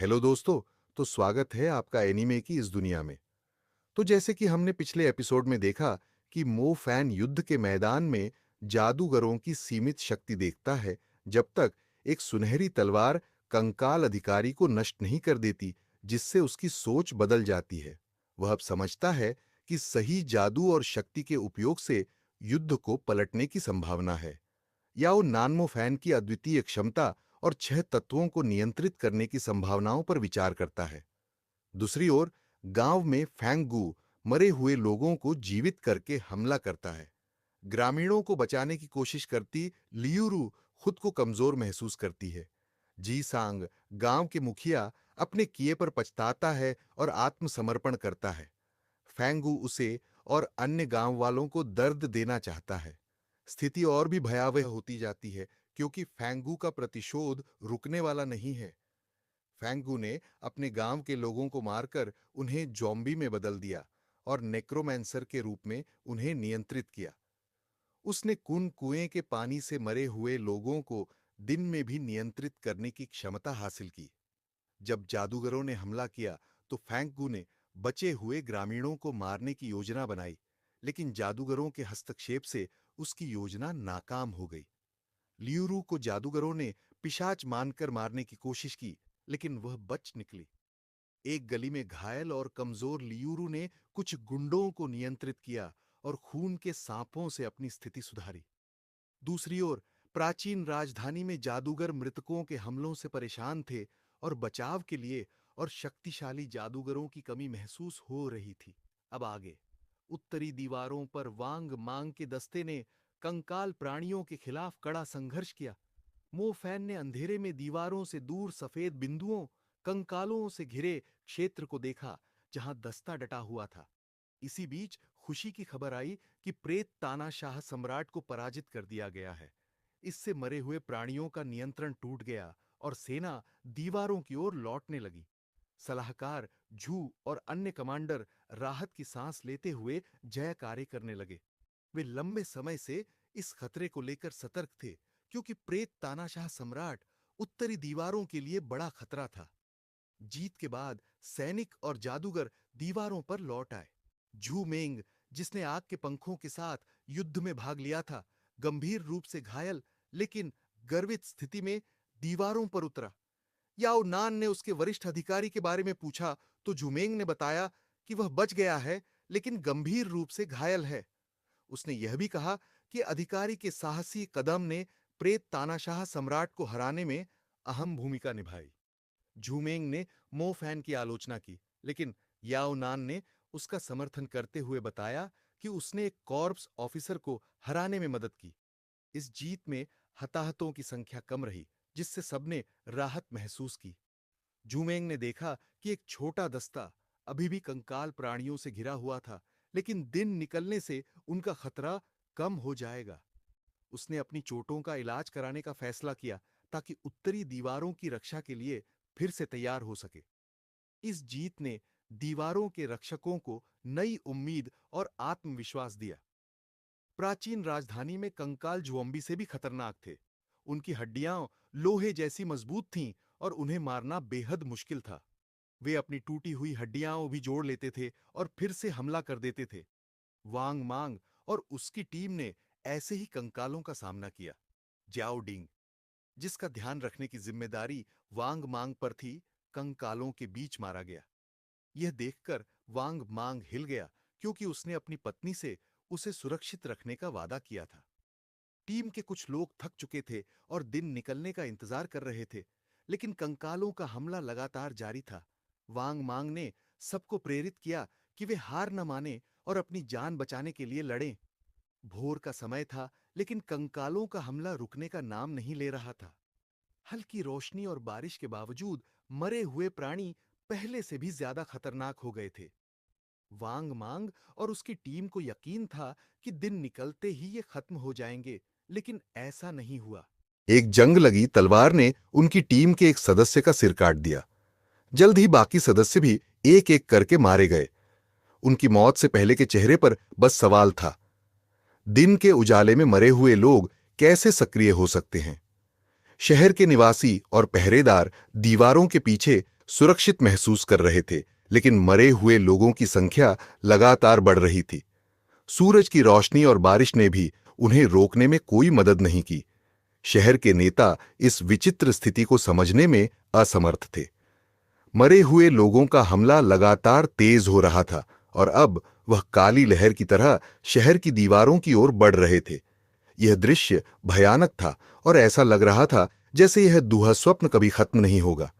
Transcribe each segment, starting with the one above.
Hello दोस्तों। तो स्वागत है आपका एनीमे की इस दुनिया में। तो जैसे कि हमने पिछले एपिसोड में देखा कि मो फैन युद्ध के मैदान में जादूगरों की सीमित शक्ति देखता है, जब तक एक सुनहरी तलवार कंकाल अधिकारी को नष्ट नहीं कर देती, जिससे उसकी सोच बदल जाती है। वह अब समझता है कि सही जादू और शक्ति के उपयोग से युद्ध को पलटने की संभावना है। याओ नानमो फैन की अद्वितीय क्षमता और 6 तत्वों को नियंत्रित करने की संभावनाओं पर विचार करता है। दूसरी ओर गांव में फैंगू मरे हुए लोगों को जीवित करके हमला करता है। ग्रामीणों को बचाने की कोशिश करती लियूरू खुद को कमजोर महसूस करती है। जी सांग, गांव के मुखिया, अपने किए पर पछताता है और आत्मसमर्पण करता है। फैंगू उसे और अन्य गांव वालों को दर्द देना चाहता है। स्थिति और भी भयावह होती जाती है, क्योंकि फैंगू का प्रतिशोध रुकने वाला नहीं है। फैंगू ने अपने गांव के लोगों को मारकर उन्हें जॉम्बी में बदल दिया और नेक्रोमैंसर के रूप में उन्हें नियंत्रित किया। उसने कुएं के पानी से मरे हुए लोगों को दिन में भी नियंत्रित करने की क्षमता हासिल की। जब जादूगरों ने हमला किया तो फैंगू ने बचे हुए ग्रामीणों को मारने की योजना बनाई, लेकिन जादूगरों के हस्तक्षेप से उसकी योजना नाकाम हो गई। लियूरू को जादूगरों ने पिशाच मानकर मारने की कोशिश की, लेकिन वह बच निकली। एक गली में घायल और कमजोर लियूरू ने कुछ गुंडों को नियंत्रित किया और खून के सांपों से अपनी स्थिति सुधारी। दूसरी ओर प्राचीन राजधानी में जादूगर मृतकों के हमलों से परेशान थे और बचाव के लिए और शक्तिशाली जादूगरों की कमी महसूस हो रही थी। अब आगे उत्तरी दीवारों पर वांग मांग के दस्ते ने कंकाल प्राणियों के खिलाफ कड़ा संघर्ष किया। मोफैन ने अंधेरे में दीवारों से दूर सफेद बिंदुओं, कंकालों से घिरे क्षेत्र को देखा, जहां दस्ता डटा हुआ था। इसी बीच खुशी की खबर आई कि प्रेत तानाशाह सम्राट को पराजित कर दिया गया है। इससे मरे हुए प्राणियों का नियंत्रण टूट गया और सेना दीवारों की ओर लौटने लगी। सलाहकार झू और अन्य कमांडर राहत की सांस लेते हुए जयकारे करने लगे। वे लंबे समय से इस खतरे को लेकर सतर्क थे, क्योंकि प्रेत तानाशाह सम्राट उत्तरी दीवारों के लिए बड़ा खतरा था। जीत के बाद सैनिक और जादूगर दीवारों पर लौट आए। झू मेंग, जिसने आग के पंखों के साथ युद्ध में भाग लिया था, गंभीर रूप से घायल लेकिन गर्वित स्थिति में दीवारों पर उतरा। याओ नान ने उसके वरिष्ठ अधिकारी के बारे में पूछा तो झुमेंग ने बताया कि वह बच गया है, लेकिन गंभीर रूप से घायल है। उसने यह भी कहा कि अधिकारी के साहसी कदम ने प्रेत तानाशाह सम्राट को हराने में अहम भूमिका निभाई। झूमेंग ने मो फैन की आलोचना की, लेकिन याओ नान ने उसका समर्थन करते हुए बताया कि उसने एक कॉर्प्स ऑफिसर को हराने में मदद की। इस जीत में हताहतों की संख्या कम रही, जिससे सबने राहत महसूस की। झूमेंग ने देखा कि एक छोटा दस्ता अभी भी कंकाल प्राणियों से घिरा हुआ था, लेकिन दिन निकलने से उनका खतरा कम हो जाएगा। उसने अपनी चोटों का इलाज कराने का फैसला किया, ताकि उत्तरी दीवारों की रक्षा के लिए फिर से तैयार हो सके। इस जीत ने दीवारों के रक्षकों को नई उम्मीद और आत्मविश्वास दिया। प्राचीन राजधानी में कंकाल जुओम्बी से भी खतरनाक थे। उनकी हड्डियां लोहे जैसी मजबूत थीं और उन्हें मारना बेहद मुश्किल था। वे अपनी टूटी हुई हड्डियां भी जोड़ लेते थे और फिर से हमला कर देते थे। वांग मांग और उसकी टीम ने ऐसे ही कंकालों का सामना किया। ज्याओ डिंग, जिसका ध्यान रखने की जिम्मेदारी वांग मांग पर थी, कंकालों के बीच मारा गया। यह देखकर वांग मांग हिल गया, क्योंकि उसने अपनी पत्नी से उसे सुरक्षित रखने का वादा किया था। टीम के कुछ लोग थक चुके थे और दिन निकलने का इंतजार कर रहे थे, लेकिन कंकालों का हमला लगातार जारी था। वांग मांग ने सबको प्रेरित किया कि वे हार न माने और अपनी जान बचाने के लिए लड़ें। भोर का समय था, लेकिन कंकालों का हमला रुकने का नाम नहीं ले रहा था। हल्की रोशनी और बारिश के बावजूद मरे हुए प्राणी पहले से भी ज्यादा खतरनाक हो गए थे। वांग मांग और उसकी टीम को यकीन था कि दिन निकलते ही ये खत्म हो जाएंगे, लेकिन ऐसा नहीं हुआ। एक जंग लगी तलवार ने उनकी टीम के एक सदस्य का सिर काट दिया। जल्द ही बाकी सदस्य भी एक एक करके मारे गए। उनकी मौत से पहले के चेहरे पर बस सवाल था, दिन के उजाले में मरे हुए लोग कैसे सक्रिय हो सकते हैं? शहर के निवासी और पहरेदार दीवारों के पीछे सुरक्षित महसूस कर रहे थे, लेकिन मरे हुए लोगों की संख्या लगातार बढ़ रही थी। सूरज की रोशनी और बारिश ने भी उन्हें रोकने में कोई मदद नहीं की। शहर के नेता इस विचित्र स्थिति को समझने में असमर्थ थे। मरे हुए लोगों का हमला लगातार तेज हो रहा था और अब वह काली लहर की तरह शहर की दीवारों की ओर बढ़ रहे थे। यह दृश्य भयानक था और ऐसा लग रहा था जैसे यह दुःस्वप्न कभी खत्म नहीं होगा।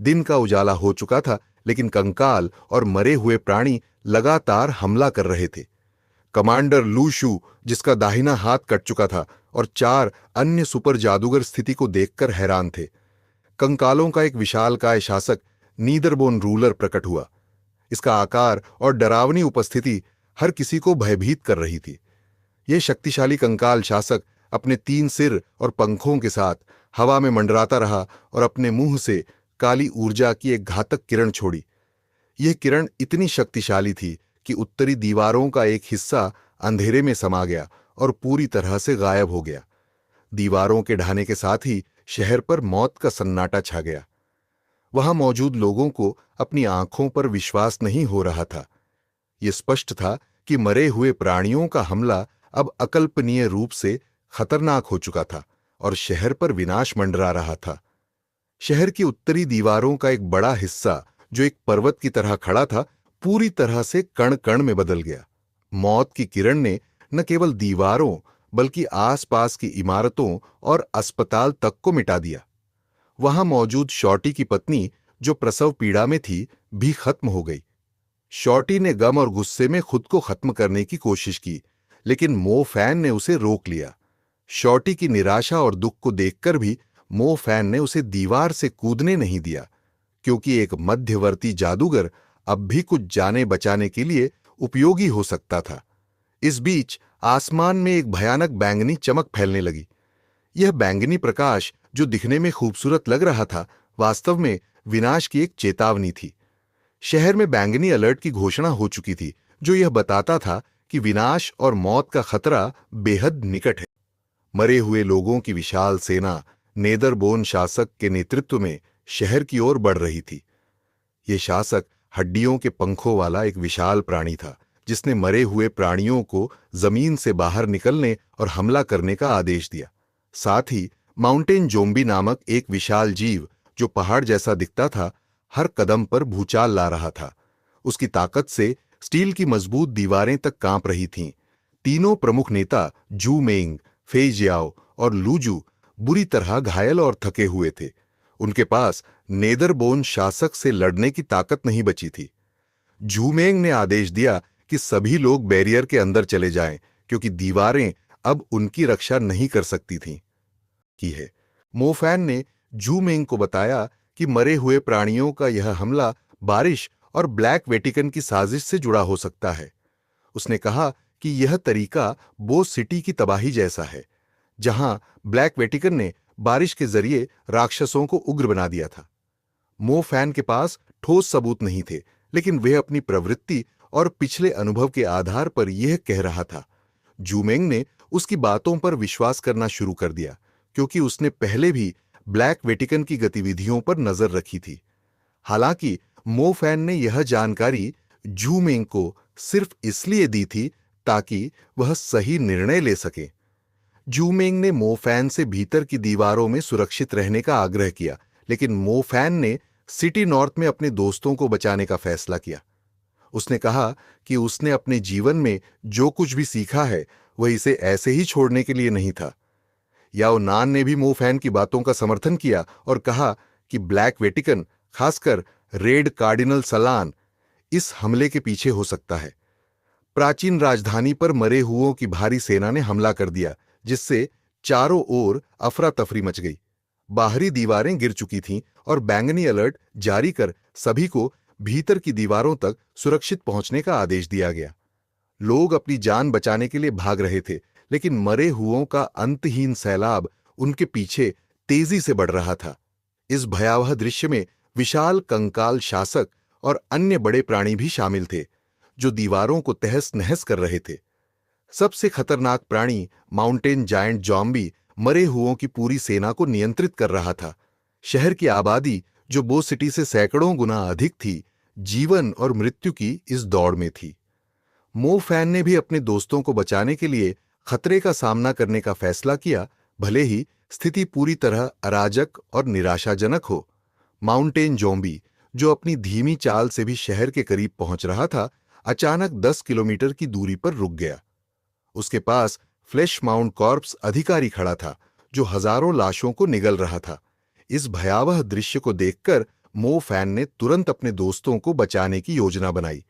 दिन का उजाला हो चुका था, लेकिन कंकाल और मरे हुए प्राणी लगातार हमला कर रहे थे। कमांडर लू शू, जिसका दाहिना हाथ कट चुका था, और 4 अन्य सुपर जादूगर स्थिति को देखकर हैरान थे। कंकालों का एक विशालकाय शासक नीदरबोन रूलर प्रकट हुआ। इसका आकार और डरावनी उपस्थिति हर किसी को भयभीत कर रही थी। यह शक्तिशाली कंकाल शासक अपने 3 सिर और पंखों के साथ हवा में मंडराता रहा और अपने मुंह से काली ऊर्जा की एक घातक किरण छोड़ी। यह किरण इतनी शक्तिशाली थी कि उत्तरी दीवारों का एक हिस्सा अंधेरे में समा गया और पूरी तरह से गायब हो गया। दीवारों के ढहने के साथ ही शहर पर मौत का सन्नाटा छा गया। वहां मौजूद लोगों को अपनी आंखों पर विश्वास नहीं हो रहा था। यह स्पष्ट था कि मरे हुए प्राणियों का हमला अब अकल्पनीय रूप से खतरनाक हो चुका था और शहर पर विनाश मंडरा रहा था। शहर की उत्तरी दीवारों का एक बड़ा हिस्सा, जो एक पर्वत की तरह खड़ा था, पूरी तरह से कण कण में बदल गया। मौत की किरण ने न केवल दीवारों बल्कि आसपास की इमारतों और अस्पताल तक को मिटा दिया। वहां मौजूद शॉर्टी की पत्नी, जो प्रसव पीड़ा में थी, भी खत्म हो गई। शॉर्टी ने गम और गुस्से में खुद को खत्म करने की कोशिश की, लेकिन मो फैन ने उसे रोक लिया। शॉर्टी की निराशा और दुख को देखकर भी मो फैन ने उसे दीवार से कूदने नहीं दिया, क्योंकि एक मध्यवर्ती जादूगर अब भी कुछ जाने बचाने के लिए उपयोगी हो सकता था। इस बीच आसमान में एक भयानक बैंगनी चमक फैलने लगी। यह बैंगनी प्रकाश, जो दिखने में खूबसूरत लग रहा था, वास्तव में विनाश की एक चेतावनी थी। शहर में बैंगनी अलर्ट की घोषणा हो चुकी थी, जो यह बताता था कि विनाश और मौत का खतरा बेहद निकट है। मरे हुए लोगों की विशाल सेना नेदरबोन शासक के नेतृत्व में शहर की ओर बढ़ रही थी। यह शासक हड्डियों के पंखों वाला एक विशाल प्राणी था, जिसने मरे हुए प्राणियों को जमीन से बाहर निकलने और हमला करने का आदेश दिया। साथ ही माउंटेन जोम्बी नामक एक विशाल जीव, जो पहाड़ जैसा दिखता था, हर कदम पर भूचाल ला रहा था। उसकी ताकत से स्टील की मजबूत दीवारें तक कांप रही थीं। तीनों प्रमुख नेता जू मेंग, फे जियाओ और लूजू बुरी तरह घायल और थके हुए थे। उनके पास नेदरबोन शासक से लड़ने की ताकत नहीं बची थी। जूमेंग ने आदेश दिया कि सभी लोग बैरियर के अंदर चले जाएं, क्योंकि दीवारें अब उनकी रक्षा नहीं कर सकती थीं। मोफैन ने जूमेंग को बताया कि मरे हुए प्राणियों का यह हमला बारिश और ब्लैक वेटिकन की साजिश से जुड़ा हो सकता है। उसने कहा कि यह तरीका बो सिटी की तबाही जैसा है, जहां ब्लैक वेटिकन ने बारिश के जरिए राक्षसों को उग्र बना दिया था। मो फैन के पास ठोस सबूत नहीं थे, लेकिन वह अपनी प्रवृत्ति और पिछले अनुभव के आधार पर यह कह रहा था। जूमेंग ने उसकी बातों पर विश्वास करना शुरू कर दिया, क्योंकि उसने पहले भी ब्लैक वेटिकन की गतिविधियों पर नजर रखी थी। हालांकि मो फैन ने यह जानकारी जूमेंग को सिर्फ इसलिए दी थी ताकि वह सही निर्णय ले सके। जूमेंग ने मो फैन से भीतर की दीवारों में सुरक्षित रहने का आग्रह किया, लेकिन मो फैन ने सिटी नॉर्थ में अपने दोस्तों को बचाने का फैसला किया। उसने कहा कि उसने अपने जीवन में जो कुछ भी सीखा है, वह इसे ऐसे ही छोड़ने के लिए नहीं था। याओ नान ने भी मो फैन की बातों का समर्थन किया और कहा कि ब्लैक वेटिकन, खासकर रेड कार्डिनल सलान, इस हमले के पीछे हो सकता है। प्राचीन राजधानी पर मरे हुओं की भारी सेना ने हमला कर दिया, जिससे चारों ओर अफरा तफरी मच गई। बाहरी दीवारें गिर चुकी थीं और बैंगनी अलर्ट जारी कर सभी को भीतर की दीवारों तक सुरक्षित पहुंचने का आदेश दिया गया। लोग अपनी जान बचाने के लिए भाग रहे थे, लेकिन मरे हुओं का अंतहीन सैलाब उनके पीछे तेजी से बढ़ रहा था। इस भयावह दृश्य में विशाल कंकाल शासक और अन्य बड़े प्राणी भी शामिल थे, जो दीवारों को तहस नहस कर रहे थे। सबसे खतरनाक प्राणी माउंटेन जायंट जॉम्बी मरे हुओं की पूरी सेना को नियंत्रित कर रहा था। शहर की आबादी, जो बो सिटी से सैकड़ों गुना अधिक थी, जीवन और मृत्यु की इस दौड़ में थी। मो फैन ने भी अपने दोस्तों को बचाने के लिए खतरे का सामना करने का फैसला किया, भले ही स्थिति पूरी तरह अराजक और निराशाजनक हो। माउंटेन जोम्बी, जो अपनी धीमी चाल से भी शहर के करीब पहुंच रहा था, अचानक 10 किलोमीटर की दूरी पर रुक गया। उसके पास फ्लैश माउंट कॉर्प्स अधिकारी खड़ा था, जो हजारों लाशों को निगल रहा था। इस भयावह दृश्य को देखकर मो फैन ने तुरंत अपने दोस्तों को बचाने की योजना बनाई।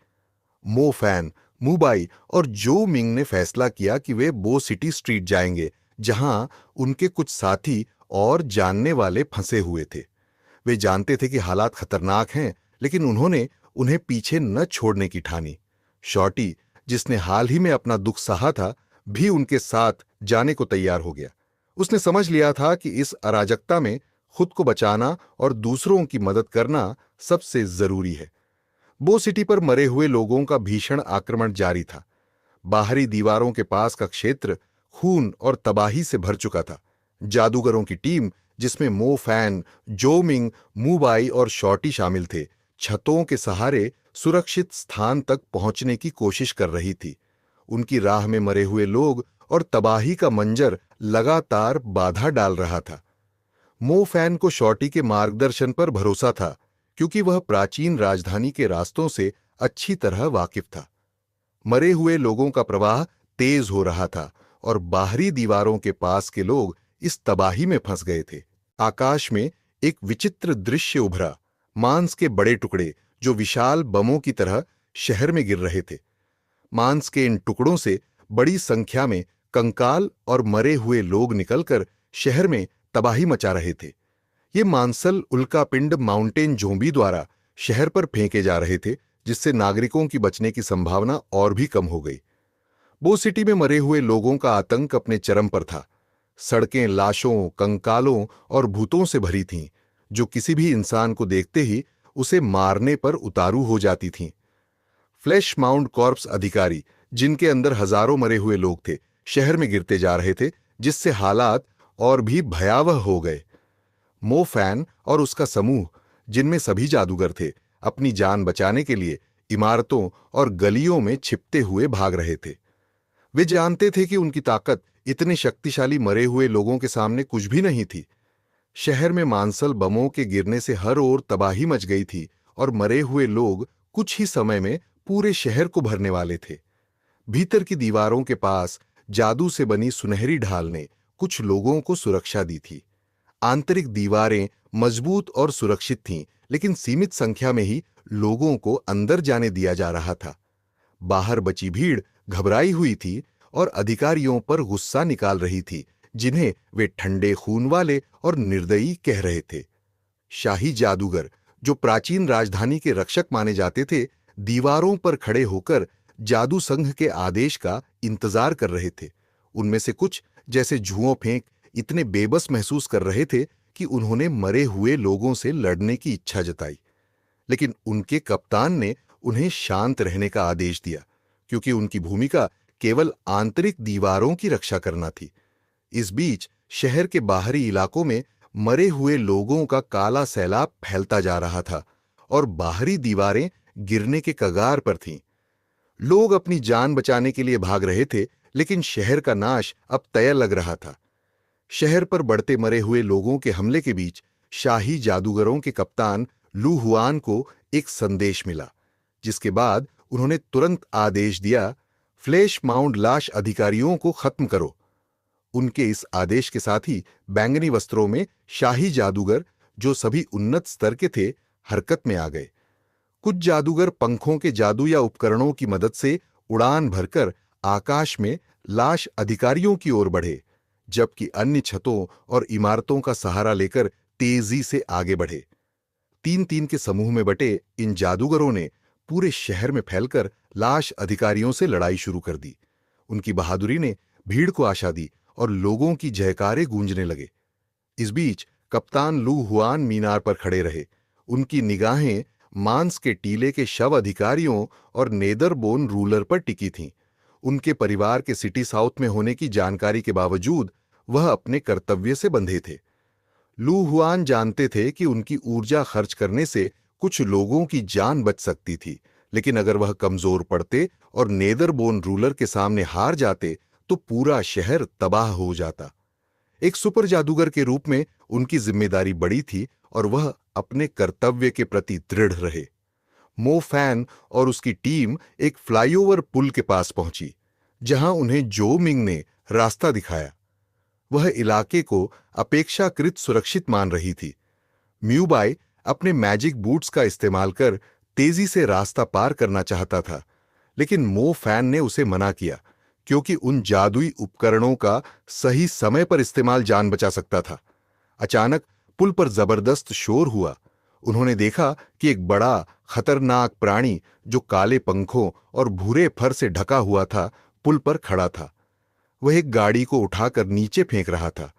मो फैन, मुबाई और जो मिंग ने फैसला किया कि वे बो सिटी स्ट्रीट जाएंगे, जहां उनके कुछ साथी और जानने वाले फंसे हुए थे। वे जानते थे कि हालात खतरनाक हैं, लेकिन उन्होंने उन्हें पीछे न छोड़ने की ठानी। शॉर्टी, जिसने हाल ही में अपना दुख सहा था, भी उनके साथ जाने को तैयार हो गया। उसने समझ लिया था कि इस अराजकता में खुद को बचाना और दूसरों की मदद करना सबसे जरूरी है। बो सिटी पर मरे हुए लोगों का भीषण आक्रमण जारी था। बाहरी दीवारों के पास का क्षेत्र खून और तबाही से भर चुका था। जादूगरों की टीम, जिसमें मो फैन, जो मिंग, मुबाई और शॉर्टी शामिल थे, छतों के सहारे सुरक्षित स्थान तक पहुंचने की कोशिश कर रही थी। उनकी राह में मरे हुए लोग और तबाही का मंजर लगातार बाधा डाल रहा था। मो फैन को शॉर्टी के मार्गदर्शन पर भरोसा था, क्योंकि वह प्राचीन राजधानी के रास्तों से अच्छी तरह वाकिफ था। मरे हुए लोगों का प्रवाह तेज हो रहा था और बाहरी दीवारों के पास के लोग इस तबाही में फंस गए थे। आकाश में एक विचित्र दृश्य उभरा, मांस के बड़े टुकड़े जो विशाल बमों की तरह शहर में गिर रहे थे। मांस के इन टुकड़ों से बड़ी संख्या में कंकाल और मरे हुए लोग निकलकर शहर में तबाही मचा रहे थे। ये मांसल उल्कापिंड माउंटेन जोम्बी द्वारा शहर पर फेंके जा रहे थे, जिससे नागरिकों की बचने की संभावना और भी कम हो गई। बो सिटी में मरे हुए लोगों का आतंक अपने चरम पर था। सड़कें लाशों, कंकालों और भूतों से भरी थीं, जो किसी भी इंसान को देखते ही उसे मारने पर उतारू हो जाती थीं। फ्लैश माउंट कॉर्प्स अधिकारी, जिनके अंदर हजारों मरे हुए लोग थे, शहर में गिरते जा रहे थे, जिससे हालात और भी भयावह हो गए। मो फैन और उसका समूह, जिनमें सभी जादूगर थे, अपनी जान बचाने के लिए इमारतों और गलियों में छिपते हुए भाग रहे थे। वे जानते थे कि उनकी ताकत इतने शक्तिशाली मरे हुए लोगों के सामने कुछ भी नहीं थी। शहर में मांसल बमों के गिरने से हर ओर तबाही मच गई थी और मरे हुए लोग कुछ ही समय में पूरे शहर को भरने वाले थे। भीतर की दीवारों के पास जादू से बनी सुनहरी ढाल ने कुछ लोगों को सुरक्षा दी थी। आंतरिक दीवारें मजबूत और सुरक्षित थीं, लेकिन सीमित संख्या में ही लोगों को अंदर जाने दिया जा रहा था। बाहर बची भीड़ घबराई हुई थी और अधिकारियों पर गुस्सा निकाल रही थी, जिन्हें वे ठंडे खून वाले और निर्दयी कह रहे थे। शाही जादूगर, जो प्राचीन राजधानी के रक्षक माने जाते थे, दीवारों पर खड़े होकर जादू संघ के आदेश का इंतजार कर रहे थे। उनमें से कुछ, जैसे जुओं फेंक, इतने बेबस महसूस कर रहे थे कि उन्होंने मरे हुए लोगों से लड़ने की इच्छा जताई। लेकिन उनके कप्तान ने उन्हें शांत रहने का आदेश दिया, क्योंकि उनकी भूमिका केवल आंतरिक दीवारों की रक्षा करना थी। इस बीच शहर के बाहरी इलाकों में मरे हुए लोगों का काला सैलाब फैलता जा रहा था और बाहरी दीवारें गिरने के कगार पर थीं। लोग अपनी जान बचाने के लिए भाग रहे थे, लेकिन शहर का नाश अब तय लग रहा था। शहर पर बढ़ते मरे हुए लोगों के हमले के बीच शाही जादूगरों के कप्तान लू हुआन को एक संदेश मिला, जिसके बाद उन्होंने तुरंत आदेश दिया, फ्लैश माउंट लाश अधिकारियों को खत्म करो। उनके इस आदेश के साथ ही बैंगनी वस्त्रों में शाही जादूगर, जो सभी उन्नत स्तर के थे, हरकत में आ गए। कुछ जादूगर पंखों के जादू या उपकरणों की मदद से उड़ान भरकर आकाश में लाश अधिकारियों की ओर बढ़े, जबकि अन्य छतों और इमारतों का सहारा लेकर तेजी से आगे बढ़े। 3-3 के समूह में बटे इन जादूगरों ने पूरे शहर में फैलकर लाश अधिकारियों से लड़ाई शुरू कर दी। उनकी बहादुरी ने भीड़ को आशा दी और लोगों की जयकारे गूंजने लगे। इस बीच कप्तान लू हुआन मीनार पर खड़े रहे। उनकी निगाहें मांस के टीले के शव अधिकारियों और नेदरबोन रूलर पर टिकी थीं। उनके परिवार के सिटी साउथ में होने की जानकारी के बावजूद वह अपने कर्तव्य से बंधे थे। लू हुआन जानते थे कि उनकी ऊर्जा खर्च करने से कुछ लोगों की जान बच सकती थी, लेकिन अगर वह कमजोर पड़ते और नेदरबोन रूलर के सामने हार जाते तो पूरा शहर तबाह हो जाता। एक सुपर जादूगर के रूप में उनकी जिम्मेदारी बड़ी थी और वह अपने कर्तव्य के प्रति दृढ़ रहे। मो फैन और उसकी टीम एक फ्लाईओवर पुल के पास पहुंची, जहां उन्हें जो मिंग ने रास्ता दिखाया। वह इलाके को अपेक्षाकृत सुरक्षित मान रही थी। म्यूबाई अपने मैजिक बूट्स का इस्तेमाल कर तेजी से रास्ता पार करना चाहता था, लेकिन मो फैन ने उसे मना किया, क्योंकि उन जादुई उपकरणों का सही समय पर इस्तेमाल जान बचा सकता था। अचानक पुल पर जबरदस्त शोर हुआ। उन्होंने देखा कि एक बड़ा खतरनाक प्राणी जो काले पंखों और भूरे फर से ढका हुआ था, पुल पर खड़ा था। वह एक गाड़ी को उठाकर नीचे फेंक रहा था।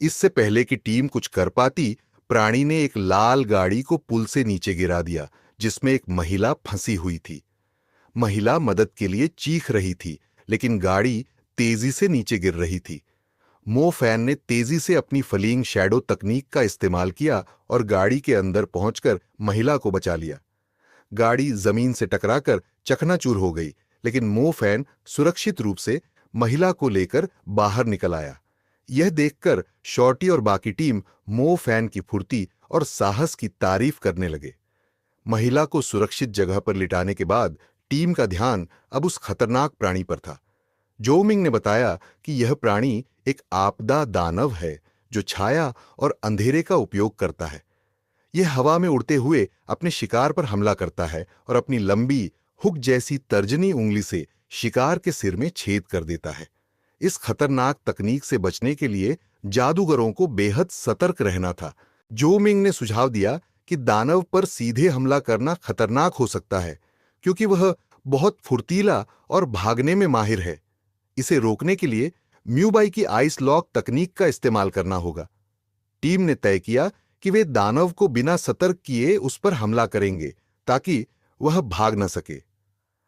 इससे पहले कि टीम कुछ कर पाती, प्राणी ने एक लाल गाड़ी को पुल से नीचे गिरा दिया, जिसमें एक महिला फंसी हुई थी। महिला मदद के लिए चीख रही थी, लेकिन गाड़ी तेजी से नीचे गिर रही थी। मो फैन ने तेजी से अपनी फ्लीइंग शैडो तकनीक का इस्तेमाल किया और गाड़ी के अंदर पहुंचकर महिला को बचा लिया। गाड़ी जमीन से टकराकर चकनाचूर हो गई, लेकिन मो फैन सुरक्षित रूप से महिला को लेकर बाहर निकल आया। यह देखकर शॉर्टी और बाकी टीम मो फैन की फुर्ती और साहस की तारीफ करने लगे। महिला को सुरक्षित जगह पर लिटाने के बाद टीम का ध्यान अब उस खतरनाक प्राणी पर था। जो मिंग ने बताया कि यह प्राणी एक आपदा दानव है जो छाया और अंधेरे का उपयोग करता है। यह हवा में उड़ते हुए अपने शिकार पर हमला करता है और अपनी लंबी हुक जैसी तर्जनी उंगली से शिकार के सिर में छेद कर देता है। इस खतरनाक तकनीक से बचने के लिए जादूगरों को बेहद सतर्क रहना था। जो मिंग ने सुझाव दिया कि दानव पर सीधे हमला करना खतरनाक हो सकता है, क्योंकि वह बहुत फुर्तीला और भागने में माहिर है। इसे रोकने के लिए म्यूबाई की आइस लॉक तकनीक का इस्तेमाल करना होगा। टीम ने तय किया कि वे दानव को बिना सतर्क किए उस पर हमला करेंगे, ताकि वह भाग न सके।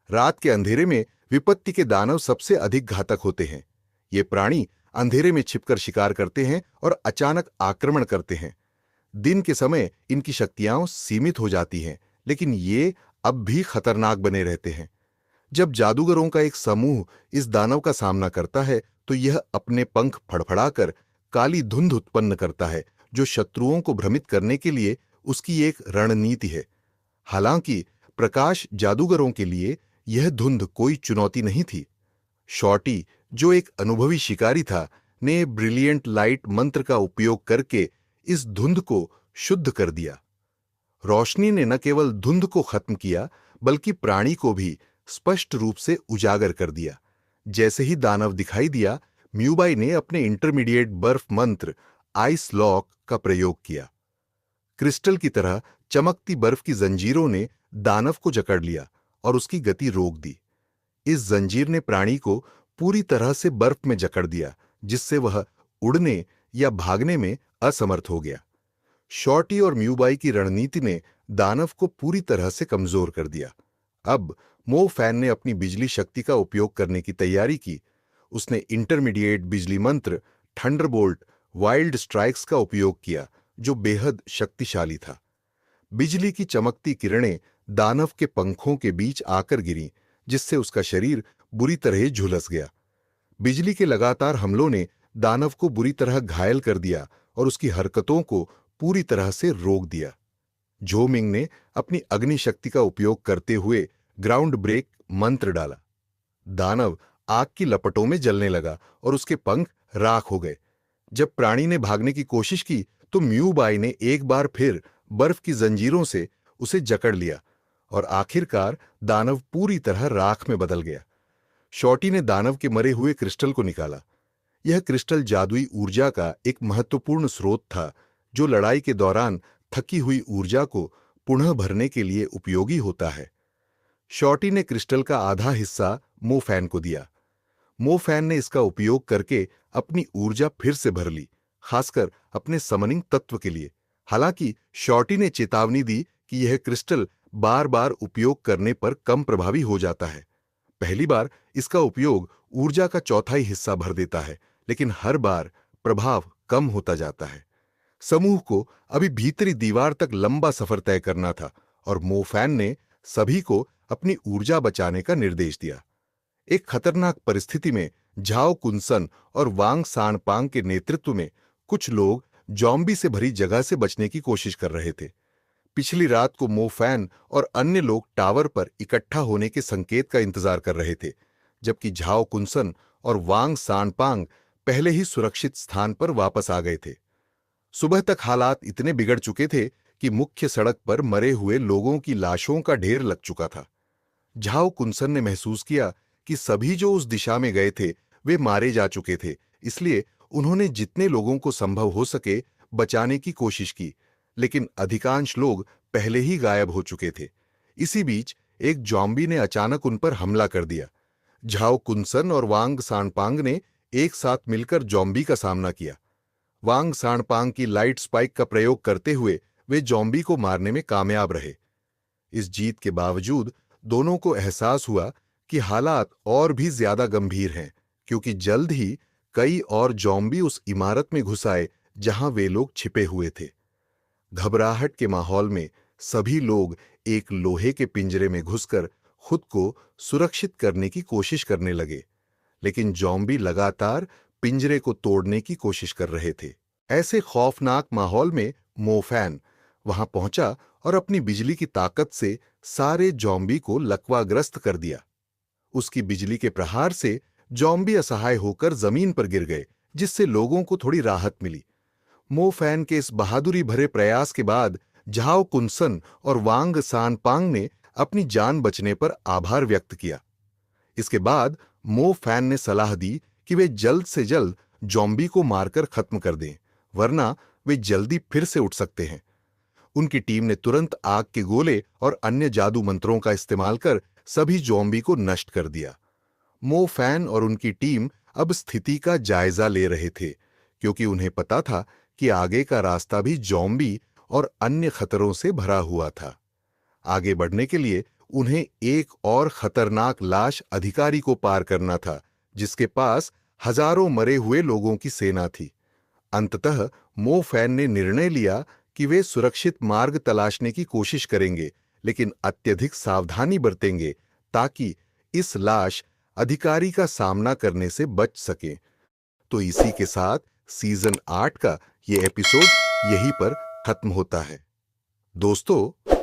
रात के अंधेरे में विपत्ति के दानव सबसे अधिक घातक होते हैं। ये प्राणी अंधेरे में छिपकर शिकार करते हैं और अचानक आक्रमण करते हैं। दिन के समय इनकी शक्तियां सीमित हो जाती हैं, लेकिन ये अब भी खतरनाक बने रहते हैं। जब जादूगरों का एक समूह इस दानव का सामना करता है, तो यह अपने पंख फड़फड़ाकर काली धुंध उत्पन्न करता है, जो शत्रुओं को भ्रमित करने के लिए उसकी एक रणनीति है। हालांकि प्रकाश जादूगरों के लिए यह धुंध कोई चुनौती नहीं थी। शॉर्टी, जो एक अनुभवी शिकारी था, ने ब्रिलियंट लाइट मंत्र का उपयोग करके इस धुंध को शुद्ध कर दिया। रोशनी ने न केवल धुंध को खत्म किया, बल्कि प्राणी को भी स्पष्ट रूप से उजागर कर दिया। जैसे ही दानव दिखाई दिया, म्यूबाई ने अपने इंटरमीडिएट बर्फ मंत्र आइस लॉक का प्रयोग किया। क्रिस्टल की तरह चमकती बर्फ की जंजीरों ने दानव को जकड़ लिया और उसकी गति रोक दी। इस जंजीर ने प्राणी को पूरी तरह से बर्फ में जकड़ दिया, जिससे वह उड़ने या भागने में असमर्थ हो गया। शॉर्टी और म्यूबाई की रणनीति ने दानव को पूरी तरह से कमजोर कर दिया। अब मो फैन ने अपनी बिजली शक्ति का उपयोग करने की तैयारी की। उसने इंटरमीडिएट बिजली मंत्र थंडरबोल्ट वाइल्ड स्ट्राइक्स का उपयोग किया, जो बेहद शक्तिशाली था। बिजली की चमकती किरणें दानव के पंखों के बीच आकर गिरीं, जिससे उसका शरीर बुरी तरह झुलस गया। बिजली के लगातार हमलों ने दानव को बुरी तरह घायल कर दिया और उसकी हरकतों को पूरी तरह से रोक दिया। जो मिंग ने अपनी अग्नि शक्ति का उपयोग करते हुए ग्राउंड ब्रेक मंत्र डाला। दानव आग की लपटों में जलने लगा और उसके पंख राख हो गए। जब प्राणी ने भागने की कोशिश की, तो म्यूबाई ने एक बार फिर बर्फ की जंजीरों से उसे जकड़ लिया और आखिरकार दानव पूरी तरह राख में बदल गया। शॉर्टी ने दानव के मरे हुए क्रिस्टल को निकाला। यह क्रिस्टल जादुई ऊर्जा का एक महत्वपूर्ण स्रोत था, जो लड़ाई के दौरान थकी हुई ऊर्जा को पुनः भरने के लिए उपयोगी होता है। शॉर्टी ने क्रिस्टल का आधा हिस्सा मो फैन को दिया। मो फैन ने इसका उपयोग करके अपनी ऊर्जा फिर से भर ली, खासकर अपने समनिंग तत्व के लिए। हालांकि शॉर्टी ने चेतावनी दी कि यह क्रिस्टल बार बार उपयोग करने पर कम प्रभावी हो जाता है। पहली बार इसका उपयोग ऊर्जा का चौथाई हिस्सा भर देता है, लेकिन हर बार प्रभाव कम होता जाता है। समूह को अभी भीतरी दीवार तक लंबा सफर तय करना था और मो फैन ने सभी को अपनी ऊर्जा बचाने का निर्देश दिया। एक खतरनाक परिस्थिति में झाओ कुनसन और वांग सांगपांग के नेतृत्व में कुछ लोग जॉम्बी से भरी जगह से बचने की कोशिश कर रहे थे। पिछली रात को मो फैन और अन्य लोग टावर पर इकट्ठा होने के संकेत का इंतजार कर रहे थे, जबकि झाओ कुनसन और वांग सांगपांग पहले ही सुरक्षित स्थान पर वापस आ गए थे। सुबह तक हालात इतने बिगड़ चुके थे कि मुख्य सड़क पर मरे हुए लोगों की लाशों का ढेर लग चुका था। झाओ कुनसन ने महसूस किया कि सभी जो उस दिशा में गए थे वे मारे जा चुके थे, इसलिए उन्होंने जितने लोगों को संभव हो सके बचाने की कोशिश की, लेकिन अधिकांश लोग पहले ही गायब हो चुके थे। इसी बीच एक जॉम्बी ने अचानक उन पर हमला कर दिया। झाओ कुनसन और वांग सांगपांग ने एक साथ मिलकर जॉम्बी का सामना किया। वांग सांगपांग की लाइट स्पाइक का प्रयोग करते हुए वे जॉम्बी को मारने में कामयाब रहे। इस जीत के बावजूद दोनों को एहसास हुआ कि हालात और भी ज्यादा गंभीर हैं, क्योंकि जल्द ही कई और जॉम्बी उस इमारत में घुस आए जहां वे लोग छिपे हुए थे। घबराहट के माहौल में सभी लोग एक लोहे के पिंजरे में घुसकर खुद को सुरक्षित करने की कोशिश करने लगे, लेकिन जॉम्बी लगातार पिंजरे को तोड़ने की कोशिश कर रहे थे। ऐसे खौफनाक माहौल में मो फैन वहां पहुंचा और अपनी बिजली की ताकत से सारे जॉम्बी को लकवाग्रस्त कर दिया। उसकी बिजली के प्रहार से जॉम्बी असहाय होकर जमीन पर गिर गए, जिससे लोगों को थोड़ी राहत मिली। मो फैन के इस बहादुरी भरे प्रयास के बाद झाओ कुनसन और वांग सांगपांग ने अपनी जान बचने पर आभार व्यक्त किया। इसके बाद मो फैन ने सलाह दी कि वे जल्द से जल्द जॉम्बी को मारकर खत्म कर दें, वरना वे जल्दी फिर से उठ सकते हैं। उनकी टीम ने तुरंत आग के गोले और अन्य जादू मंत्रों का इस्तेमाल कर सभी जॉम्बी को नष्ट कर दिया। मो फैन और उनकी टीम अब स्थिति का जायजा ले रहे थे, क्योंकि उन्हें पता था कि आगे का रास्ता भी जॉम्बी और अन्य खतरों से भरा हुआ था। आगे बढ़ने के लिए उन्हें एक और खतरनाक लाश अधिकारी को पार करना था, जिसके पास हजारों मरे हुए लोगों की सेना थी। अंततः मो फैन ने निर्णय लिया कि वे सुरक्षित मार्ग तलाशने की कोशिश करेंगे, लेकिन अत्यधिक सावधानी बरतेंगे ताकि इस लाश अधिकारी का सामना करने से बच सकें। तो इसी के साथ सीजन 8 का ये एपिसोड यहीं पर खत्म होता है। दोस्तों,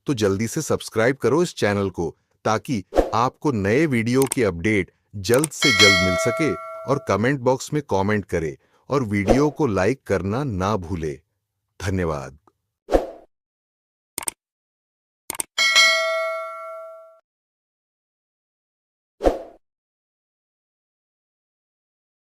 तो जल्दी से सब्सक्राइब करो इस चैनल को, ताकि आपको नए वीडियो की अपडेट जल्द से जल्द मिल सके, और कमेंट बॉक्स में कमेंट करें और वीडियो को लाइक करना ना भूले। धन्यवाद।